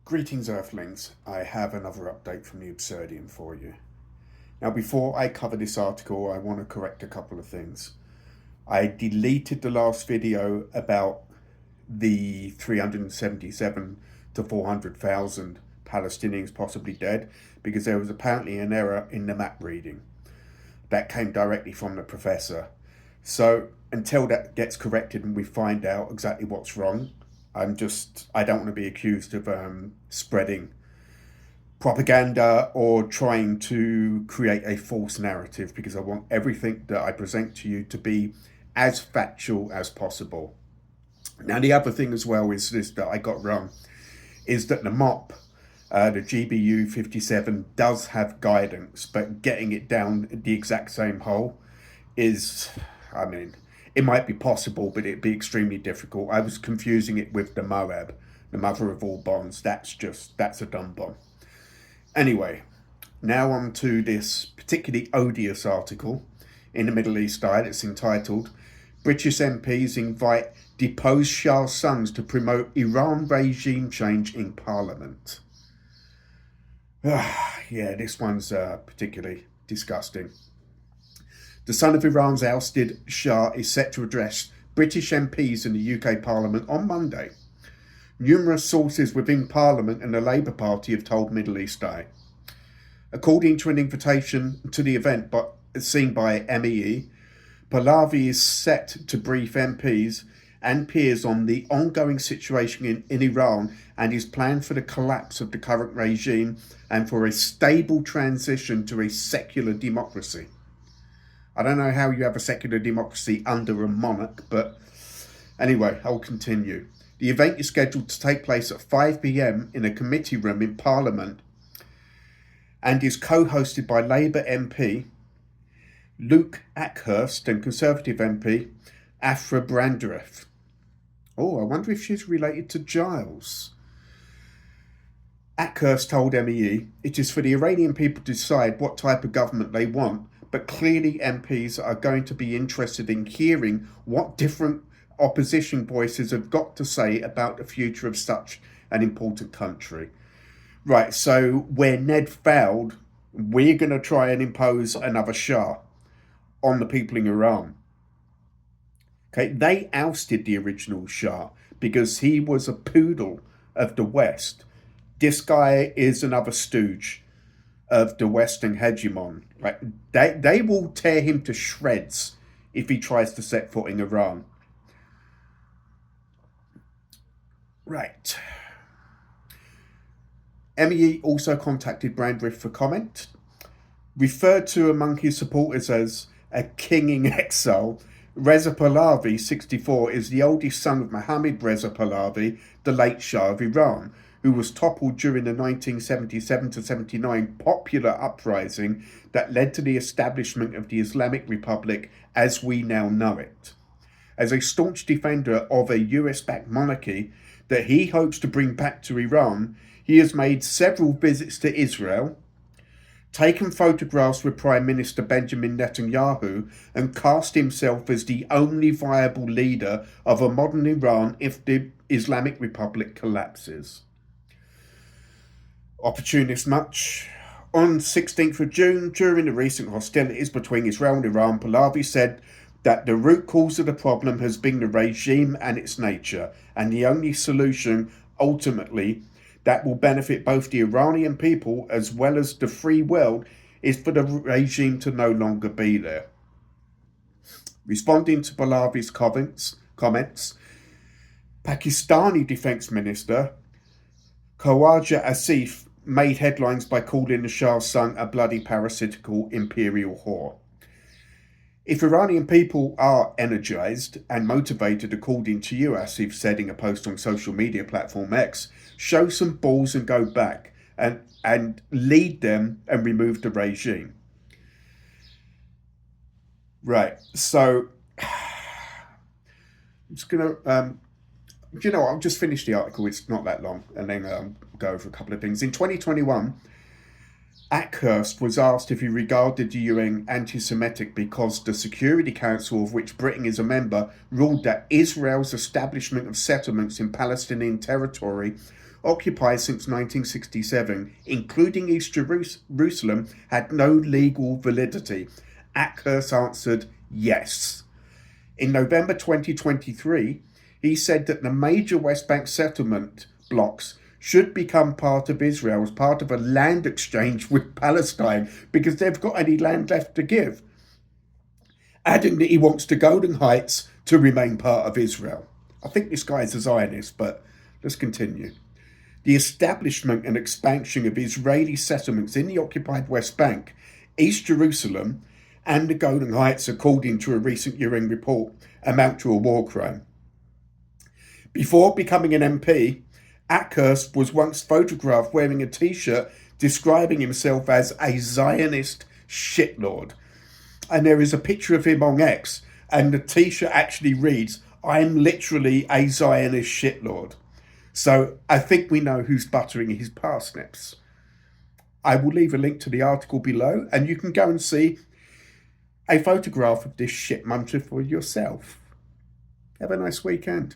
Greetings, Earthlings. I have another update from the Absurdium for you. Now, before I cover this article, I want to correct a couple of things. I deleted the last video about the 377 to 400,000 Palestinians possibly dead because there was apparently an error in the map reading. That came directly from the professor. So until that gets corrected and we find out exactly what's wrong, I don't want to be accused of spreading propaganda or trying to create a false narrative, because I want everything that I present to you to be as factual as possible. Now, the other thing as well is this that I got wrong, is that the MOP, the GBU 57, does have guidance, but getting it down the exact same hole is, it might be possible, but it'd be extremely difficult. I was confusing it with the Moab, the mother of all bombs. That's a dumb bomb. Anyway, now on to this particularly odious article in the Middle East Eye. It's entitled, British MPs invite deposed Shah's sons to promote Iran regime change in Parliament. Yeah, this one's particularly disgusting. The son of Iran's ousted Shah is set to address British MPs in the UK Parliament on Monday. Numerous sources within Parliament and the Labour Party have told Middle East Eye. According to an invitation to the event seen by MEE, Pahlavi is set to brief MPs and peers on the ongoing situation in Iran and his plan for the collapse of the current regime and for a stable transition to a secular democracy. I don't know how you have a secular democracy under a monarch, but anyway, I'll continue. The event is scheduled to take place at 5 p.m. in a committee room in Parliament and is co-hosted by Labour MP Luke Ackhurst and Conservative MP Afra Brandreth. Oh, I wonder if she's related to Giles. Ackhurst told MEE, it is for the Iranian people to decide what type of government they want, but clearly MPs are going to be interested in hearing what different opposition voices have got to say about the future of such an important country. Right, so where Ned failed, we're going to try and impose another Shah on the people in Iran. Okay, they ousted the original Shah because he was a poodle of the West. This guy is another stooge of the Western hegemon. Right? They will tear him to shreds if he tries to set foot in Iran. Right. MEE also contacted Brandreth for comment. Referred to among his supporters as a king in exile, Reza Pahlavi, 64, is the oldest son of Mohammad Reza Pahlavi, the late Shah of Iran, who was toppled during the 1977-79 popular uprising that led to the establishment of the Islamic Republic as we now know it. As a staunch defender of a US-backed monarchy that he hopes to bring back to Iran, he has made several visits to Israel, taken photographs with Prime Minister Benjamin Netanyahu, and cast himself as the only viable leader of a modern Iran if the Islamic Republic collapses. Opportunist much. On 16th of June, during the recent hostilities between Israel and Iran, Pahlavi said that the root cause of the problem has been the regime and its nature, and the only solution, ultimately, that will benefit both the Iranian people as well as the free world is for the regime to no longer be there. Responding to Pahlavi's comments, Pakistani Defence Minister Khawaja Asif made headlines by calling the Shah's son a bloody parasitical imperial whore. If Iranian people are energized and motivated, according to you, Asif said in a post on social media platform X, show some balls and go back and lead them and remove the regime. Right, so I'm just going to, I'll just finish the article. It's not that long, and then go over a couple of things. In 2021, Akhurst was asked if he regarded the UN anti-Semitic because the Security Council, of which Britain is a member, ruled that Israel's establishment of settlements in Palestinian territory occupied since 1967, including East Jerusalem, had no legal validity. Akhurst answered yes. In November 2023, he said that the major West Bank settlement blocks should become part of Israel as part of a land exchange with Palestine because they've got any land left to give, adding that he wants the Golden Heights to remain part of Israel. I think this guy's a Zionist, but let's continue. The establishment and expansion of Israeli settlements in the occupied West Bank, East Jerusalem, and the Golden Heights, according to a recent UN report, amount to a war crime. Before becoming an MP, Akhurst was once photographed wearing a t-shirt describing himself as a Zionist shitlord. And there is a picture of him on X, and the t-shirt actually reads, "I'm literally a Zionist shitlord." So I think we know who's buttering his parsnips. I will leave a link to the article below, and you can go and see a photograph of this shit muncher for yourself. Have a nice weekend.